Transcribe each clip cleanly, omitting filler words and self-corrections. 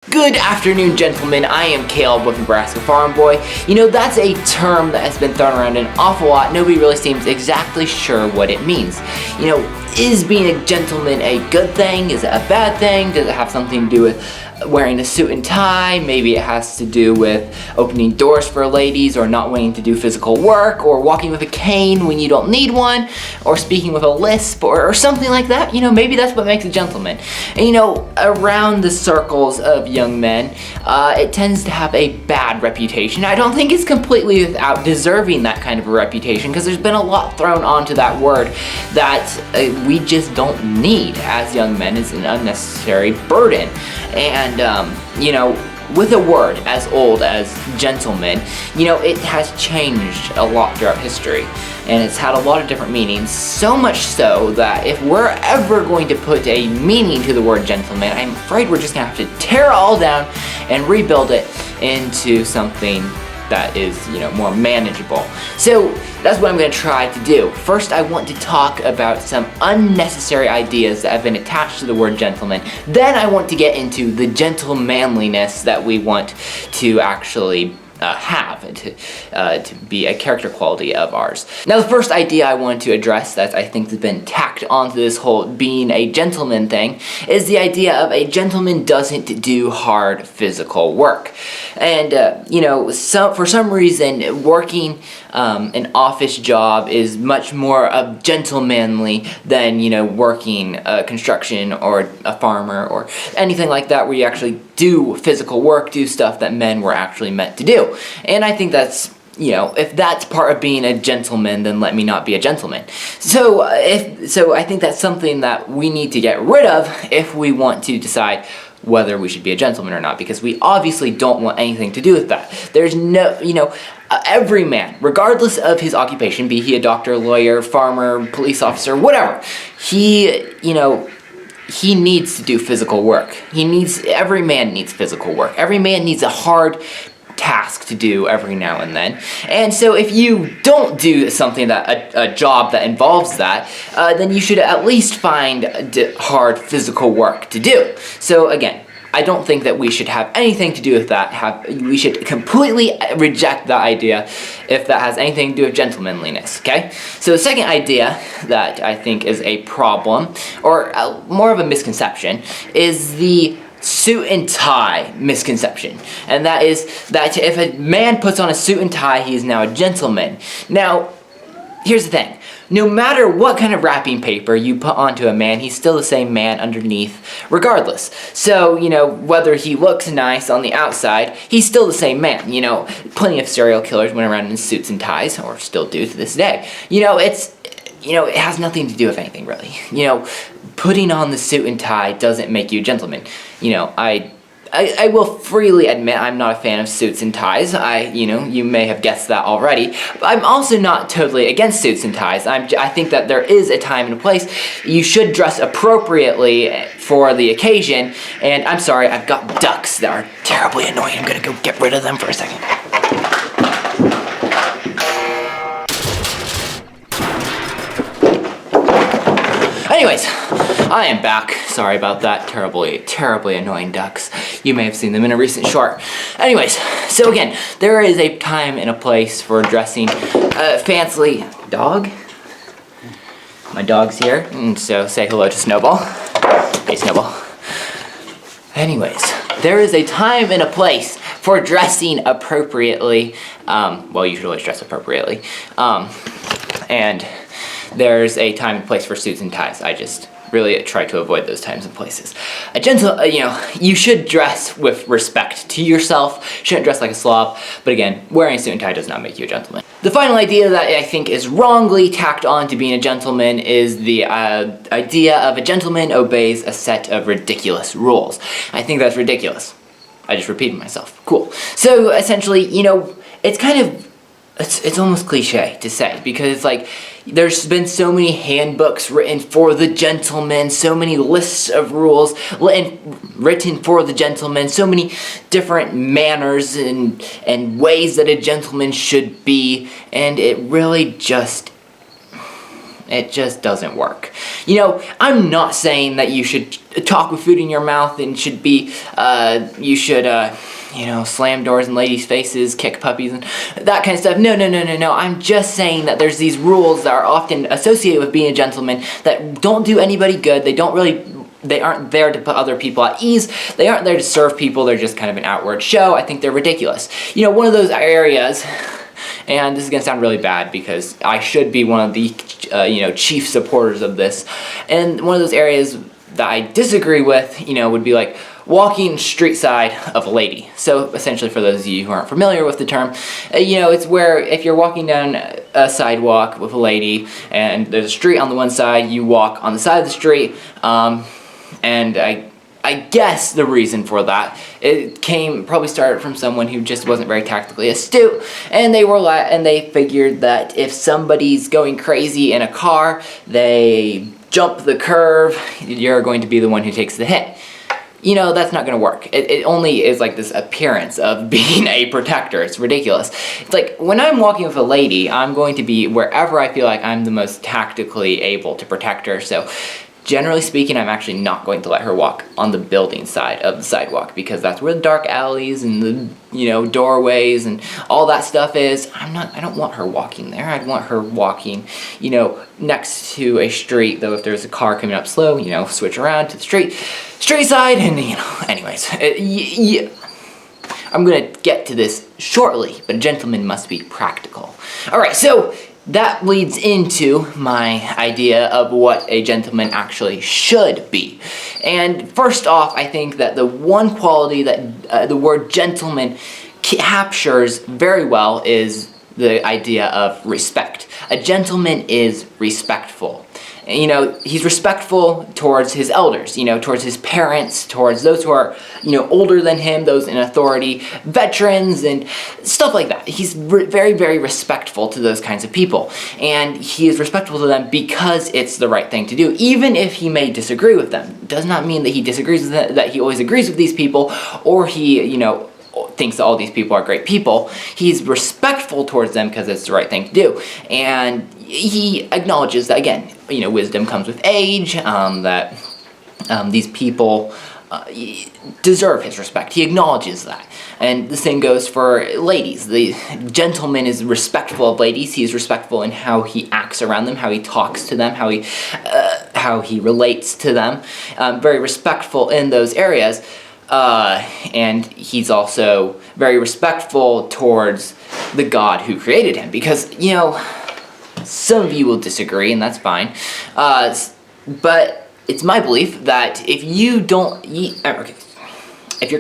Good afternoon, gentlemen. I am Caleb with Nebraska Farm Boy. You know, that's a term that has been thrown around an awful lot. Nobody really seems exactly sure what it means. You know, is being a gentleman a good thing? Is it a bad thing? Does it have something to do with wearing a suit and tie? Maybe it has to do with opening doors for ladies, or not wanting to do physical work, or walking with a cane when you don't need one, or speaking with a lisp, or something like that. You know, maybe that's what makes a gentleman. And you know, around the circles of young men, it tends to have a bad reputation. I don't think it's completely without deserving that kind of a reputation, because there's been a lot thrown onto that word that we just don't need as young men. It's an unnecessary burden. And you know, with a word as old as gentleman, you know, it has changed a lot throughout history, and it's had a lot of different meanings, so much so that if we're ever going to put a meaning to the word gentleman, I'm afraid we're just gonna have to tear it all down and rebuild it into something that is, you know, more manageable. So that's what I'm going to try to do. First, I want to talk about some unnecessary ideas that have been attached to the word gentleman. Then I want to get into the gentlemanliness that we want to actually have to be a character quality of ours. Now, the first idea I want to address that I think has been tacked onto this whole being a gentleman thing is the idea of a gentleman doesn't do hard physical work. And you know, for some reason, working an office job is much more gentlemanly than, you know, working construction or a farmer or anything like that, where you actually do physical work, do stuff that men were actually meant to do. And I think that's, you know, if that's part of being a gentleman, then let me not be a gentleman. So I think that's something that we need to get rid of if we want to decide whether we should be a gentleman or not, because we obviously don't want anything to do with that. There's no, you know, every man, regardless of his occupation, be he a doctor, lawyer, farmer, police officer, whatever, you know, he needs to do physical work. Every man needs physical work. Every man needs a hard task to do every now and then. And so if you don't do something that a job that involves that, then you should at least find hard physical work to do. So again, I don't think that we should have anything to do with that. We should completely reject that idea if that has anything to do with gentlemanliness, okay? So the second idea that I think is a problem, or more of a misconception, is the suit and tie misconception. And that is that if a man puts on a suit and tie, he is now a gentleman. Now, here's the thing. No matter what kind of wrapping paper you put onto a man, he's still the same man underneath regardless. So, you know, whether he looks nice on the outside, he's still the same man. You know, plenty of serial killers went around in suits and ties, or still do to this day. You know, it has nothing to do with anything, really. You know, putting on the suit and tie doesn't make you a gentleman. You know, I will freely admit I'm not a fan of suits and ties. You know, you may have guessed that already. But I'm also not totally against suits and ties. I think that there is a time and a place. You should dress appropriately for the occasion. And I'm sorry, I've got ducks that are terribly annoying. I'm gonna go get rid of them for a second. Anyways, I am back. Sorry about that. Terribly annoying ducks. You may have seen them in a recent short. Anyways, so again, there is a time and a place for dressing fancily. Dog? My dog's here, and so say hello to Snowball. Hey, Snowball. Anyways, there is a time and a place for dressing appropriately. Well, you should always dress appropriately. And there's a time and place for suits and ties. I just really try to avoid those times and places. You know, you should dress with respect to yourself. You shouldn't dress like a slob. But again, wearing a suit and tie does not make you a gentleman. The final idea that I think is wrongly tacked on to being a gentleman is the idea of a gentleman obeys a set of ridiculous rules. I think that's ridiculous. I just repeated myself. Cool. So essentially, you know, it's kind of, it's almost cliche to say, because it's like, there's been so many handbooks written for the gentleman, so many lists of rules written for the gentleman, so many different manners and ways that a gentleman should be, and it really just It just doesn't work. I'm not saying that you should talk with food in your mouth and you should slam doors in ladies' faces, kick puppies, and that kind of stuff. No. I'm just saying that there's these rules that are often associated with being a gentleman that don't do anybody good. They aren't there to put other people at ease. They aren't there to serve people. They're just kind of an outward show. I think they're ridiculous. One of those areas, and this is going to sound really bad because I should be one of the chief supporters of this, and one of those areas that I disagree with, would be like walking street side of a lady. So essentially, for those of you who aren't familiar with the term, it's where if you're walking down a sidewalk with a lady and there's a street on the one side, you walk on the side of the street, and I guess the reason for that, it probably started from someone who just wasn't very tactically astute, and they figured that if somebody's going crazy in a car, they jump the curve, you're going to be the one who takes the hit. That's not going to work. It only is like this appearance of being a protector. It's ridiculous. It's like when I'm walking with a lady, I'm going to be wherever I feel like I'm the most tactically able to protect her. So generally speaking, I'm actually not going to let her walk on the building side of the sidewalk because that's where the dark alleys and the doorways and all that stuff is. I don't want her walking there. I'd want her walking, next to a street, though if there's a car coming up slow, switch around to the street side, and anyways, I'm gonna get to this shortly, but a gentleman must be practical. Alright, so that leads into my idea of what a gentleman actually should be. And first off, I think that the one quality that the word gentleman captures very well is the idea of respect. A gentleman is respectful. He's respectful towards his elders, towards his parents, towards those who are, older than him, those in authority, veterans, and stuff like that. He's very, very respectful to those kinds of people. And he is respectful to them because it's the right thing to do, even if he may disagree with them. It does not mean that he disagrees with them, that he always agrees with these people, or he, thinks that all these people are great people. He's respectful towards them because it's the right thing to do. And he acknowledges that, again, wisdom comes with age, that these people deserve his respect. He acknowledges that. And the same goes for ladies. The gentleman is respectful of ladies. He is respectful in how he acts around them, how he talks to them, how he relates to them. Very respectful in those areas. And he's also very respectful towards the God who created him, because, some of you will disagree, and that's fine, but it's my belief that if you're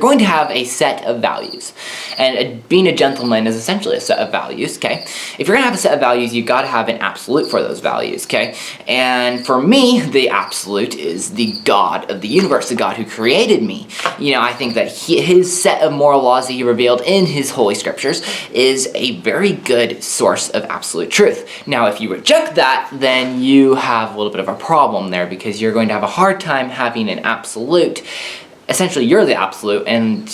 going to have a set of values, and being a gentleman is essentially a set of values, okay? If you're going to have a set of values, you got to have an absolute for those values, okay? And for me, the absolute is the God of the universe, the God who created me. I think that his set of moral laws that he revealed in his holy scriptures is a very good source of absolute truth. Now, if you reject that, then you have a little bit of a problem there, because you're going to have a hard time having an absolute. Essentially, you're the absolute, and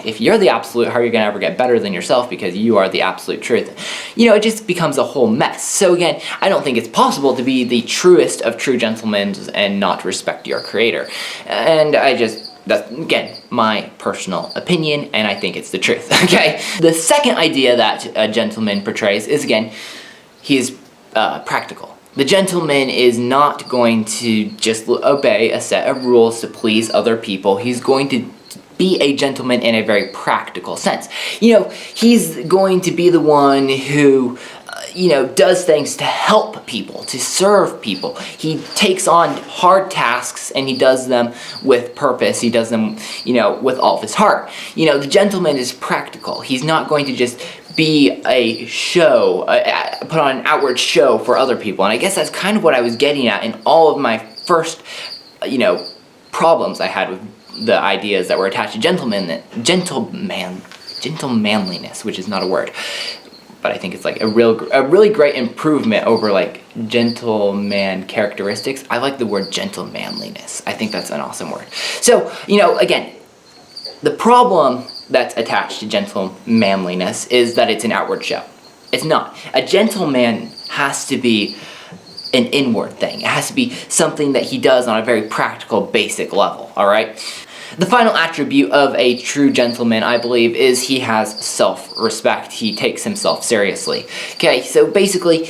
if you're the absolute, how are you going to ever get better than yourself, because you are the absolute truth? It just becomes a whole mess. So again, I don't think it's possible to be the truest of true gentlemen and not respect your creator. And that's, again, my personal opinion, and I think it's the truth, okay? The second idea that a gentleman portrays is, again, he is practical. The gentleman is not going to just obey a set of rules to please other people. He's going to be a gentleman in a very practical sense. He's going to be the one who, does things to help people, to serve people. He takes on hard tasks and he does them with purpose. He does them, with all of his heart. The gentleman is practical. He's not going to just be a show, put on an outward show for other people. And I guess that's kind of what I was getting at in all of my first, problems I had with the ideas that were attached to gentlemanliness, which is not a word. But I think it's like a really great improvement over like gentleman characteristics. I like the word gentlemanliness. I think that's an awesome word. So, again, the problem that's attached to gentlemanliness is that it's an outward show. It's not. A gentleman has to be an inward thing. It has to be something that he does on a very practical, basic level, all right? The final attribute of a true gentleman, I believe, is he has self-respect. He takes himself seriously. Okay, so basically,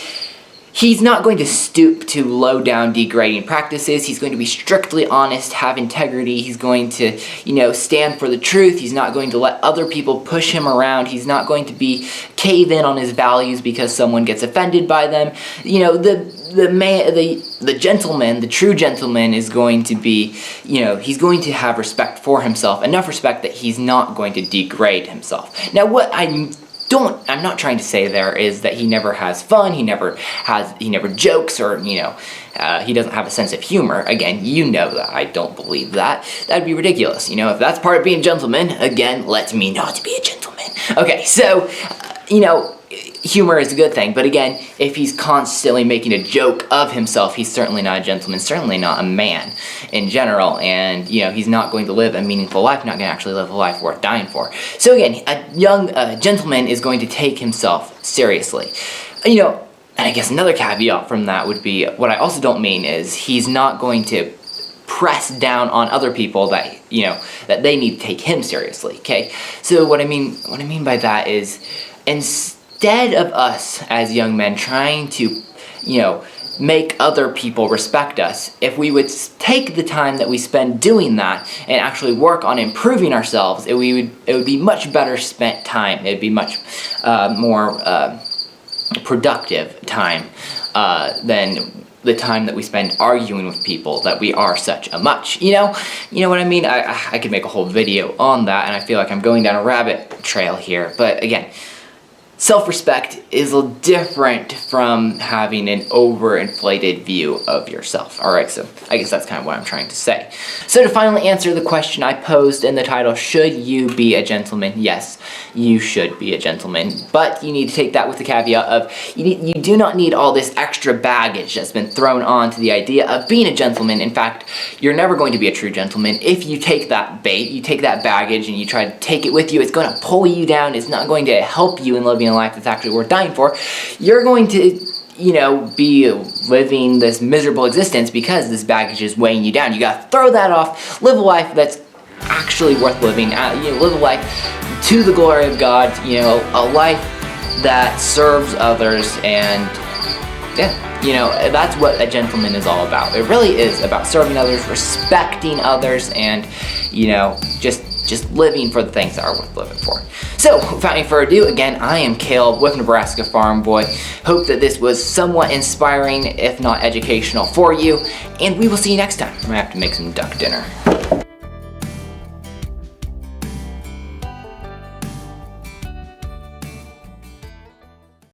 he's not going to stoop to low-down, degrading practices. He's going to be strictly honest, have integrity. He's going to, stand for the truth. He's not going to let other people push him around. He's not going to be cave in on his values because someone gets offended by them. The gentleman, the true gentleman, is going to be, he's going to have respect for himself, enough respect that he's not going to degrade himself. Now, what I'm not trying to say there is that he never has fun, he never jokes, or, he doesn't have a sense of humor. Again, that I don't believe that. That'd be ridiculous. If that's part of being a gentleman, again, let me not be a gentleman. Okay, so, humor is a good thing, but again, if he's constantly making a joke of himself, he's certainly not a gentleman, certainly not a man in general, and, he's not going to live a meaningful life, not going to actually live a life worth dying for. So again, a young gentleman is going to take himself seriously. And I guess another caveat from that would be, what I also don't mean is he's not going to press down on other people that, that they need to take him seriously, okay? So what I mean by that is, instead of us as young men trying to, make other people respect us, if we would take the time that we spend doing that and actually work on improving ourselves, it would be much better spent time. It'd be much more productive time than the time that we spend arguing with people that we are such a much. You know what I mean? I could make a whole video on that, and I feel like I'm going down a rabbit trail here. But again, self-respect is different from having an overinflated view of yourself. Alright, so I guess that's kind of what I'm trying to say. So to finally answer the question I posed in the title, should you be a gentleman? Yes, you should be a gentleman, but you need to take that with the caveat of you do not need all this extra baggage that's been thrown on to the idea of being a gentleman. In fact, you're never going to be a true gentleman if you take that bait, you take that baggage, and you try to take it with you. It's going to pull you down. It's not going to help you in living a life that's actually worth dying for. You're going to, be living this miserable existence because this baggage is weighing you down. You gotta throw that off, live a life that's actually worth living, live a life to the glory of God, a life that serves others, and that's what a gentleman is all about. It really is about serving others, respecting others, and, just living for the things that are worth living for. So, without any further ado, again, I am Caleb with Nebraska Farm Boy. Hope that this was somewhat inspiring, if not educational, for you, and we will see you next time. I'm gonna have to make some duck dinner.